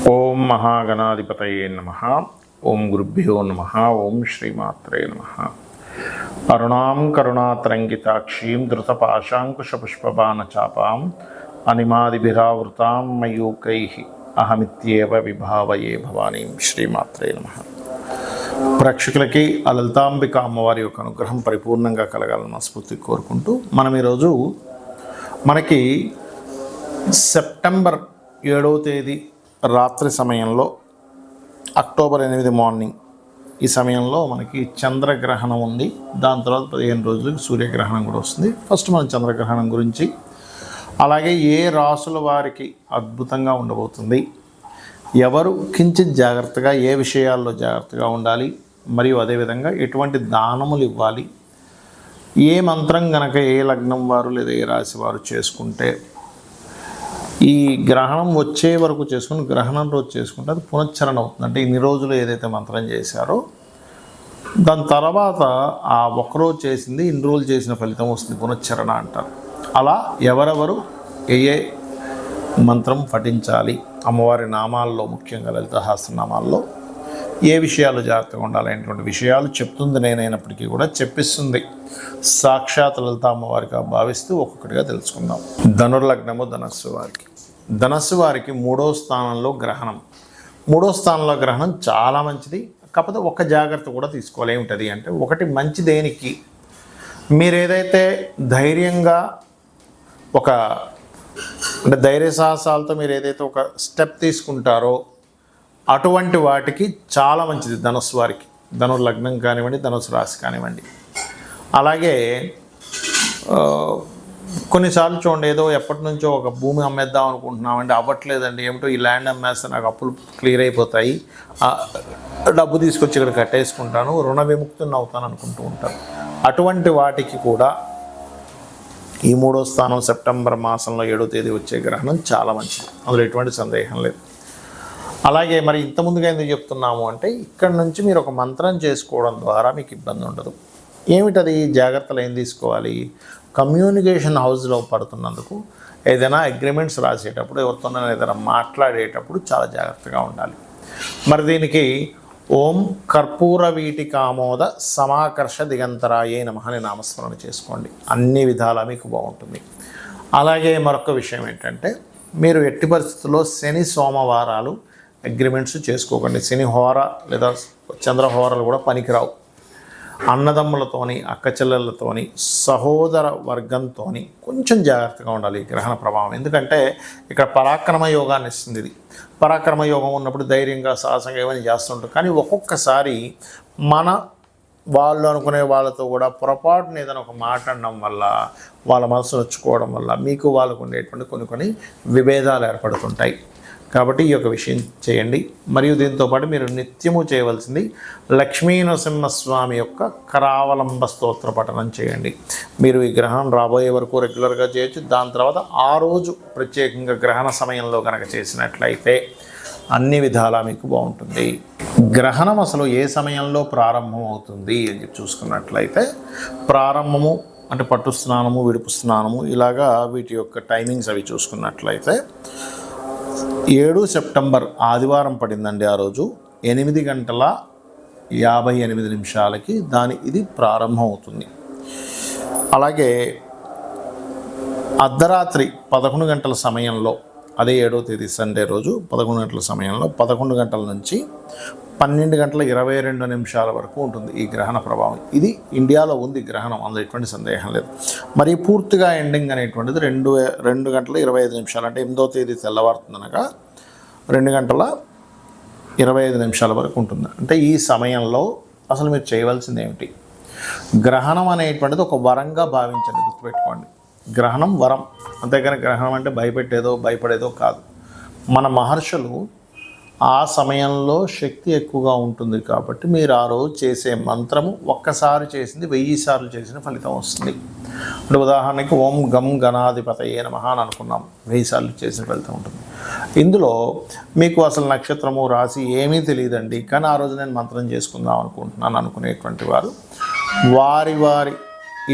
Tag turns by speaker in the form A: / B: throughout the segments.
A: ఓం మహాగణాధిపతయే నమః. ఓం గురుభ్యో నమః. ఓం శ్రీమాత్రే నమః. అరుణాం కరుణాతరంగితాక్షీం ధృతపాశాంకుశపుష్పబాణచాపాం అనిమాదిభిరావృతాం మయూకైః అహమిత్యేవ విభావయే భవానీం. శ్రీమాత్రే నమః. ప్రేక్షకులకి ఆ లలితాంబిక అమ్మవారి యొక్క అనుగ్రహం పరిపూర్ణంగా కలగాలని మనస్ఫూర్తి కోరుకుంటూ మనం ఈరోజు మనకి సెప్టెంబర్ 7వ తేదీ రాత్రి సమయంలో, అక్టోబర్ 8 మార్నింగ్ ఈ సమయంలో మనకి చంద్రగ్రహణం ఉంది. దాని తర్వాత 15 రోజులకి సూర్యగ్రహణం కూడా వస్తుంది. ఫస్ట్ మనం చంద్రగ్రహణం గురించి, అలాగే ఏ రాసుల వారికి అద్భుతంగా ఉండబోతుంది, ఎవరు కించిత్ జాగ్రత్తగా ఏ విషయాల్లో జాగ్రత్తగా ఉండాలి, మరియు అదేవిధంగా ఎటువంటి దానములు ఇవ్వాలి, ఏ మంత్రం గనక ఏ లగ్నం వారు లేదా ఏ రాశి వారు చేసుకుంటే ఈ గ్రహణం వచ్చే వరకు చేసుకుని గ్రహణం రోజు చేసుకుంటే అది పునశ్చరణ అవుతుంది. అంటే ఇన్ని రోజులు ఏదైతే మంత్రం చేశారో దాని తర్వాత ఆ ఒక్కరోజు చేసింది ఇన్ని రోజులు చేసిన ఫలితం వస్తుంది, పునశ్చరణ అంటారు. అలా ఎవరెవరు ఏ మంత్రం పఠించాలి, అమ్మవారి నామాల్లో ముఖ్యంగా లలిత సహస్రనామాల్లో ఏ విషయాలు జాగ్రత్తగా ఉండాలనేటువంటి విషయాలు చెప్తుంది నేనైనప్పటికీ కూడా చెప్పిస్తుంది సాక్షాత్ లలిత అమ్మవారిగా భావిస్తూ ఒక్కొక్కటిగా తెలుసుకుందాం. ధనుర్లగ్నము ధనస్సు వారికి. ధనస్సు వారికి 3వ స్థానంలో గ్రహణం. 3వ స్థానంలో గ్రహణం చాలా మంచిది. కాకపోతే ఒక జాగ్రత్త కూడా తీసుకోవాలి. ఏమిటది అంటే, ఒకటి మంచి దేనికి మీరు ఏదైతే ధైర్యంగా అంటే ధైర్య సాహసాలతో మీరు ఏదైతే ఒక స్టెప్ తీసుకుంటారో అటువంటి వాటికి చాలా మంచిది ధనుస్సు వారికి. ధనుర్లగ్నం కానివ్వండి, ధనుసు రాశి కానివ్వండి. అలాగే కొన్నిసార్లు చూడండి, ఏదో ఎప్పటి నుంచో ఒక భూమి అమ్మేద్దాం అనుకుంటున్నామండి, అవ్వట్లేదండి, ఏమిటో ఈ ల్యాండ్ అమ్మేస్తే నాకు అప్పులు క్లియర్ అయిపోతాయి, డబ్బు తీసుకొచ్చి ఇక్కడ కట్టేసుకుంటాను, రుణ విముక్తిని అవుతాను అనుకుంటూ ఉంటాను. అటువంటి వాటికి కూడా ఈ 3వ స్థానం సెప్టెంబర్ మాసంలో 7వ తేదీ వచ్చే గ్రహణం చాలా మంచిది, అందులో ఎటువంటి సందేహం లేదు. అలాగే మరి ఇంతకుముందుగా ఎందుకు చెప్తున్నాము అంటే, ఇక్కడ నుంచి మీరు ఒక మంత్రం చేసుకోవడం ద్వారా మీకు ఇబ్బంది ఉండదు. ఏమిటది జాగ్రత్తలు ఏం తీసుకోవాలి? కమ్యూనికేషన్ హౌస్లో పడుతున్నందుకు ఏదైనా అగ్రిమెంట్స్ రాసేటప్పుడు, ఎవరితోనైనా ఏదైనా మాట్లాడేటప్పుడు చాలా జాగ్రత్తగా ఉండాలి. మరి దీనికి ఓం కర్పూర వీటికామోద సమాకర్ష దిగంతరాయే నమః అని నామస్మరణ చేసుకోండి. అన్ని విధాలా మీకు బాగుంటుంది. అలాగే మరొక విషయం ఏంటంటే, మీరు ఎట్టి పరిస్థితుల్లో శని సోమవారాలు అగ్రిమెంట్స్ చేసుకోకండి. శని హోర లేదా చంద్రహోరలు కూడా పనికిరావు. అన్నదమ్ములతోని, అక్క చెల్లెళ్ళతోని, సహోదర వర్గంతో కొంచెం జాగ్రత్తగా ఉండాలి ఈ గ్రహణ ప్రభావం. ఎందుకంటే ఇక్కడ పరాక్రమ యోగాన్ని ఇస్తుంది. ఇది పరాక్రమ యోగం ఉన్నప్పుడు ధైర్యంగా సాహసంగా ఏమైనా చేస్తుంటారు. కానీ ఒక్కొక్కసారి మన వాళ్ళు అనుకునే వాళ్ళతో కూడా పొరపాటున ఏదైనా ఒక మాట అనడం వల్ల, వాళ్ళ మనసు నొచ్చుకోవడం వల్ల మీకు వాళ్ళకు ఉండేటువంటి కొన్ని విభేదాలు ఏర్పడుతుంటాయి. కాబట్టి ఈ యొక్క విషయం చేయండి. మరియు దీంతోపాటు మీరు నిత్యము చేయవలసింది లక్ష్మీ నరసింహస్వామి యొక్క కరావలంబ స్తోత్ర పఠనం చేయండి. మీరు ఈ గ్రహణం రాబోయే వరకు రెగ్యులర్గా చేయొచ్చు. దాని తర్వాత ఆ రోజు ప్రత్యేకంగా గ్రహణ సమయంలో కనుక చేసినట్లయితే అన్ని విధాలా మీకు బాగుంటుంది. గ్రహణం అసలు ఏ సమయంలో ప్రారంభం అవుతుంది అని చెప్పి చూసుకున్నట్లయితే, ప్రారంభము అంటే పట్టు స్నానము, విడుపు స్నానము, ఇలాగా వీటి యొక్క టైమింగ్స్ అవి చూసుకున్నట్లయితే 7 సెప్టెంబర్ ఆదివారం పడిందండి. ఆ రోజు 8:58 ఇది ప్రారంభం అవుతుంది. అలాగే అర్ధరాత్రి 11 గంటల సమయంలో, అదే 7వ తేదీ సండే రోజు 11 గంటల సమయంలో 11 గంటల నుంచి 12:22 వరకు ఉంటుంది ఈ గ్రహణ ప్రభావం. ఇది ఇండియాలో ఉంది గ్రహణం, అందులో ఎటువంటి సందేహం లేదు. మరి పూర్తిగా ఎండింగ్ అనేటువంటిది 2:25 అంటే 8వ తేదీ తెల్లవారుతుందనగా 2:25 వరకు ఉంటుంది. అంటే ఈ సమయంలో అసలు మీరు చేయవలసింది ఏమిటి? గ్రహణం అనేటువంటిది ఒక వరంగా భావించండి, గుర్తుపెట్టుకోండి. గ్రహణం వరం, అంతేగాని గ్రహణం అంటే భయపడేదో కాదు. మన మహర్షులు ఆ సమయంలో శక్తి ఎక్కువగా ఉంటుంది కాబట్టి మీరు ఆ రోజు చేసే మంత్రము ఒక్కసారి చేసింది 1000 సార్లు చేసిన ఫలితం వస్తుంది. అంటే ఉదాహరణకి ఓం గం గణాధిపతయే నమః అని అనుకున్నాం, 1000 సార్లు చేసిన ఫలితం ఉంటుంది. ఇందులో మీకు అసలు నక్షత్రము రాశి ఏమీ తెలియదండి, కానీ ఆ రోజు నేను మంత్రం చేసుకుందాం అనుకుంటున్నాను అనుకునేటువంటి వారు వారి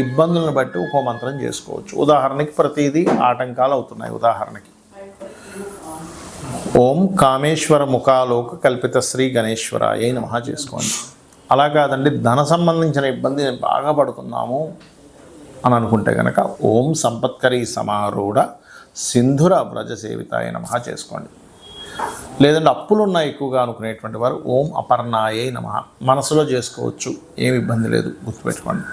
A: ఇబ్బందులను బట్టి ఒక్కో మంత్రం చేసుకోవచ్చు. ఉదాహరణకి ప్రతిదీ ఆటంకాలు అవుతున్నాయి. ఉదాహరణకి ఓం కామేశ్వర ముఖాలోక కల్పిత శ్రీ గణేశ్వరాయ నమః చేసుకోండి. అలా కాదండి, ధన సంబంధించిన ఇబ్బంది నేను బాగా పడుతున్నాము అని అనుకుంటే కనుక ఓం సంపత్కరీ సమారూఢ సింధుర వ్రజ సేవితాయ నమః చేసుకోండి. లేదంటే అప్పులు ఉన్నాయి ఎక్కువగా అనుకునేటువంటి వారు ఓం అపర్ణాయే నమః మనసులో చేసుకోవచ్చు, ఏమి ఇబ్బంది లేదు, గుర్తుపెట్టుకోండి.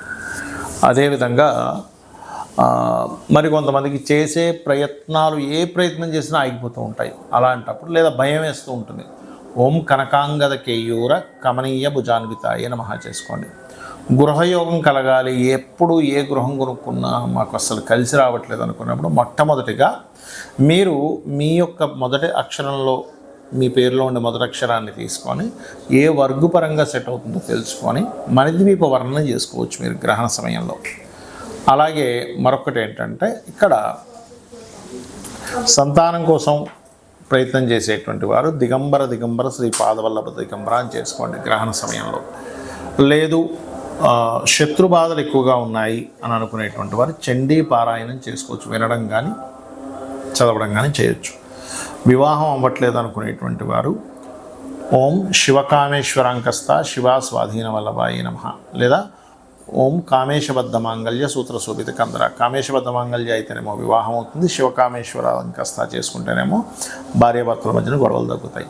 A: అదేవిధంగా మరి కొంతమందికి చేసే ప్రయత్నాలు ఏ ప్రయత్నం చేసినా ఆగిపోతూ ఉంటాయి. అలాంటప్పుడు లేదా భయం వేస్తూ ఉంటుంది. ఓం కనకాంగద కేయూర కమనీయ భుజాన్వితాయ నమః చేసుకోండి. గృహయోగం కలగాలి, ఎప్పుడు ఏ గృహం కొనుక్కున్నా మాకు అసలు కలిసి రావట్లేదు అనుకున్నప్పుడు మొట్టమొదటిగా మీరు మీ యొక్క మొదటి అక్షరంలో మీ పేరులో ఉండే మొదటి అక్షరాన్ని తీసుకొని ఏ వర్గు పరంగా సెట్ అవుతుందో తెలుసుకొని మణిద్వీప వర్ణన చేసుకోవచ్చు మీరు గ్రహణ సమయంలో. అలాగే మరొకటి ఏంటంటే, ఇక్కడ సంతానం కోసం ప్రయత్నం చేసేటువంటి వారు దిగంబర శ్రీ పాదవల్లభ దిగంబర అని చేసుకోండి గ్రహణ సమయంలో. లేదు శత్రు బాధలు ఎక్కువగా ఉన్నాయి అని అనుకునేటువంటి వారు చండీ పారాయణం చేసుకోవచ్చు, వినడం కానీ చదవడం కానీ చేయొచ్చు. వివాహం అవ్వట్లేదు అనుకునేటువంటి వారు ఓం శివకామేశ్వరాంకస్త శివా స్వాధీన వల్లభాయ నమః, లేదా ఓం కామేశబద్ధ మాంగళ్య సూత్ర శోభిత కందర. కామేశబద్ధ మాంగళ్య అయితేనేమో వివాహం అవుతుంది, శివకామేశ్వరాంకస్త చేసుకుంటేనేమో భార్యాభర్తల మధ్యన గొడవలు తగ్గుతాయి.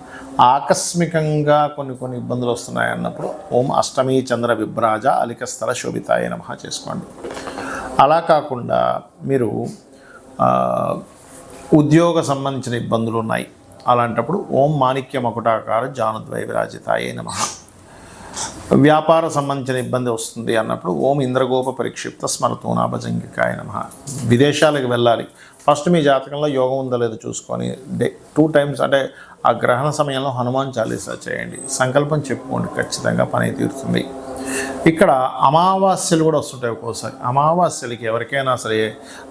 A: ఆకస్మికంగా కొన్ని ఇబ్బందులు వస్తున్నాయి అన్నప్పుడు ఓం అష్టమీ చంద్ర విభ్రాజ అలికస్థల శోభితాయ నమః చేసుకోండి. అలా కాకుండా మీరు ఉద్యోగ సంబంధించిన ఇబ్బందులు ఉన్నాయి, అలాంటప్పుడు ఓం మాణిక్య మకుటాకార జానుద్వయ విరాజితాయ నమః. వ్యాపార సంబంధించిన ఇబ్బంది వస్తుంది అన్నప్పుడు ఓం ఇంద్రగోప పరిక్షిప్త స్మరతూనా భజంగికాయ నమః. విదేశాలకు వెళ్ళాలి, ఫస్ట్ మీ జాతకంలో యోగం ఉందో లేదో చూసుకొని 2 times అంటే ఆ గ్రహణ సమయంలో హనుమాన్ చాలీసా చేయండి, సంకల్పం చెప్పుకోండి, ఖచ్చితంగా పని తీరుతుంది. ఇక్కడ అమావాస్యలు కూడా వస్తుంటాయి ఒక్కోసారి. అమావాస్యలకి ఎవరికైనా సరే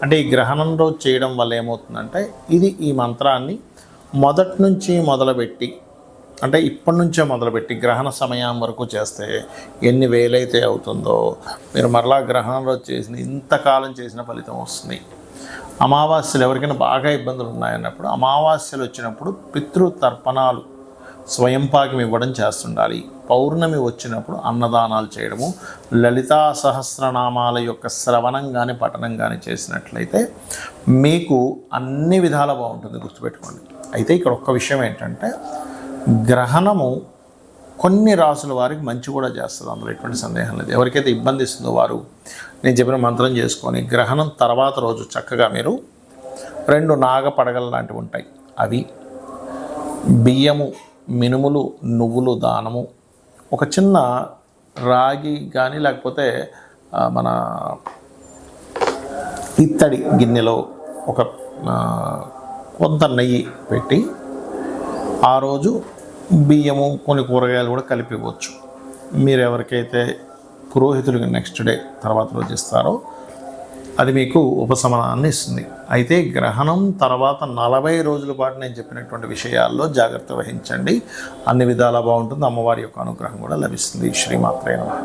A: అంటే ఈ గ్రహణం రోజు చేయడం వల్ల ఏమవుతుందంటే, ఈ మంత్రాన్ని మొదటి నుంచి మొదలుపెట్టి అంటే ఇప్పటి నుంచే మొదలుపెట్టి గ్రహణ సమయం వరకు చేస్తే ఎన్ని వేలైతే అవుతుందో మీరు మరలా గ్రహణం రోజు చేసిన ఇంతకాలం చేసిన ఫలితం వస్తుంది. అమావాస్యలు ఎవరికైనా బాగా ఇబ్బందులు ఉన్నాయన్నప్పుడు అమావాస్యలు వచ్చినప్పుడు పితృతర్పణాలు స్వయంపాకం ఇవ్వడం చేస్తుండాలి. పౌర్ణమి వచ్చినప్పుడు అన్నదానాలు చేయడము, లలితా సహస్రనామాల యొక్క శ్రవణం కానీ పఠనం కానీ చేసినట్లయితే మీకు అన్ని విధాల బాగుంటుంది, గుర్తుపెట్టుకోండి. అయితే ఇక్కడ ఒక్క విషయం ఏంటంటే, గ్రహణము కొన్ని రాసుల వారికి మంచి కూడా చేస్తుంది, అందులో ఎటువంటి సందేహం లేదు. ఎవరికైతే ఇబ్బంది ఇస్తుందో వారు నేను చెప్పిన మంత్రం చేసుకొని గ్రహణం తర్వాత రోజు చక్కగా మీరు 2 నాగ పడగలు లాంటివి ఉంటాయి, అవి బియ్యము, మినుములు, నువ్వులు దానము, ఒక చిన్న రాగి కానీ లేకపోతే మన ఇత్తడి గిన్నెలో ఒక కొంత నెయ్యి పెట్టి ఆ రోజు బియ్యము కొన్ని కూరగాయలు కూడా కలిపి ఇవ్వచ్చు. మీరు ఎవరికైతే పురోహితుడికి నెక్స్ట్ డే తర్వాత రోజు ఇస్తారో అది మీకు ఉపశమనాన్ని ఇస్తుంది. అయితే గ్రహణం తర్వాత 40 రోజుల పాటు నేను చెప్పినటువంటి విషయాల్లో జాగ్రత్త వహించండి, అన్ని విధాలా బాగుంటుంది, అమ్మవారి యొక్క అనుగ్రహం కూడా లభిస్తుంది. శ్రీమాత్రే నమః.